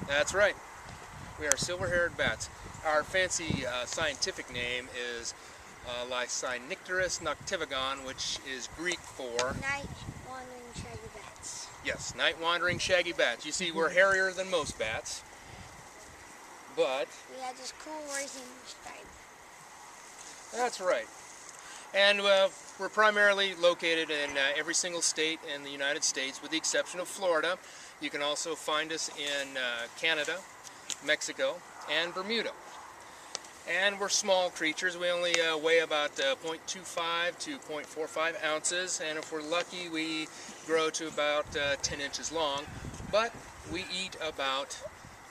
That's right. We are silver-haired bats. Our fancy scientific name is Lysinicterus noctivagon, which is Greek for night-wandering shaggy bats. Yes, night-wandering shaggy bats. You see, we're hairier than most bats, but we have this cool racing stripe. That's right. And we're primarily located in every single state in the United States, with the exception of Florida. You can also find us in Canada, Mexico, and Bermuda. And we're small creatures. We only weigh about 0.25 to 0.45 ounces, and if we're lucky, we grow to about 10 inches long. But we eat about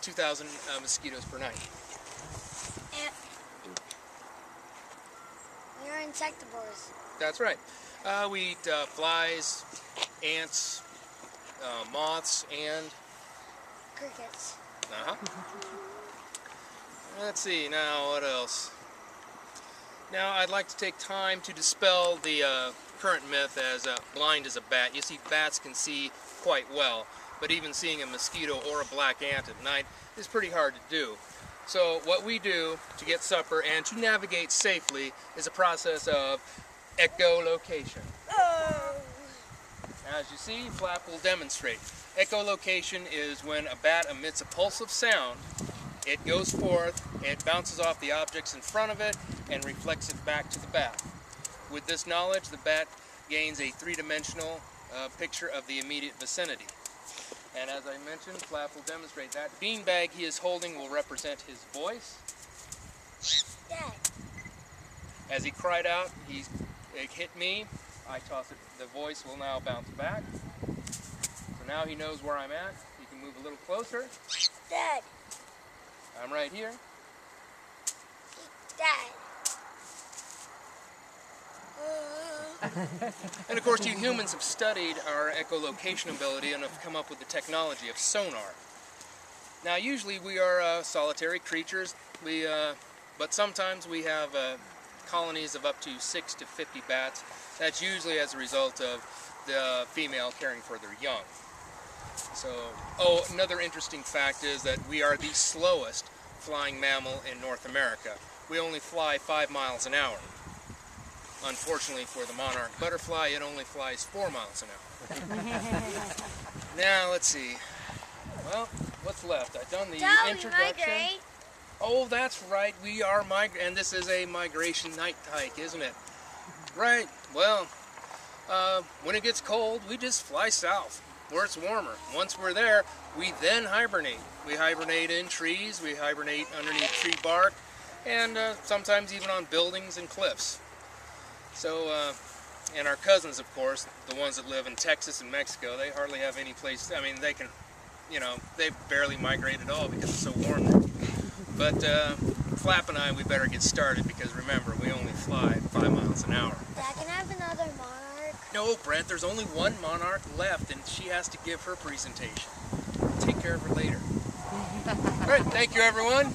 2,000 mosquitoes per night. And you're insectivores. That's right. We eat flies, ants, moths, and crickets. Let's see, now what else? Now I'd like to take time to dispel the current myth as blind as a bat. You see, bats can see quite well, but even seeing a mosquito or a black ant at night is pretty hard to do. So what we do to get supper and to navigate safely is a process of echolocation. As you see, Flap will demonstrate. Echolocation is when a bat emits a pulse of sound. It goes forth, it bounces off the objects in front of it, and reflects it back to the bat. With this knowledge, the bat gains a three-dimensional picture of the immediate vicinity. And as I mentioned, Flap will demonstrate that. Beanbag he is holding will represent his voice. Dad. As he cried out, it hit me. I toss it. The voice will now bounce back. So now he knows where I'm at. He can move a little closer. Dad. I'm right here. Dad. And of course, you humans have studied our echolocation ability and have come up with the technology of sonar. Now, usually we are solitary creatures, but sometimes we have colonies of up to 6 to 50 bats. That's usually as a result of the female caring for their young. So, another interesting fact is that we are the slowest flying mammal in North America. We only fly 5 miles an hour. Unfortunately for the monarch butterfly, it only flies 4 miles an hour. Now, let's see. Well, what's left? I've done the introduction. Migrate. Oh, that's right. We are and this is a migration night hike, isn't it? Right. Well, when it gets cold, we just fly south, where it's warmer. Once we're there, we then hibernate. We hibernate in trees, we hibernate underneath tree bark, and sometimes even on buildings and cliffs. So, and our cousins, of course, the ones that live in Texas and Mexico, they hardly have any place. I mean, they can, they barely migrate at all because it's so warm there. But Flap and I, we better get started because remember, we only fly 5 miles an hour. Dad, can I have another monarch? No, Brent, there's only one monarch left, and she has to give her presentation. Take care of her later. All right, thank you, everyone.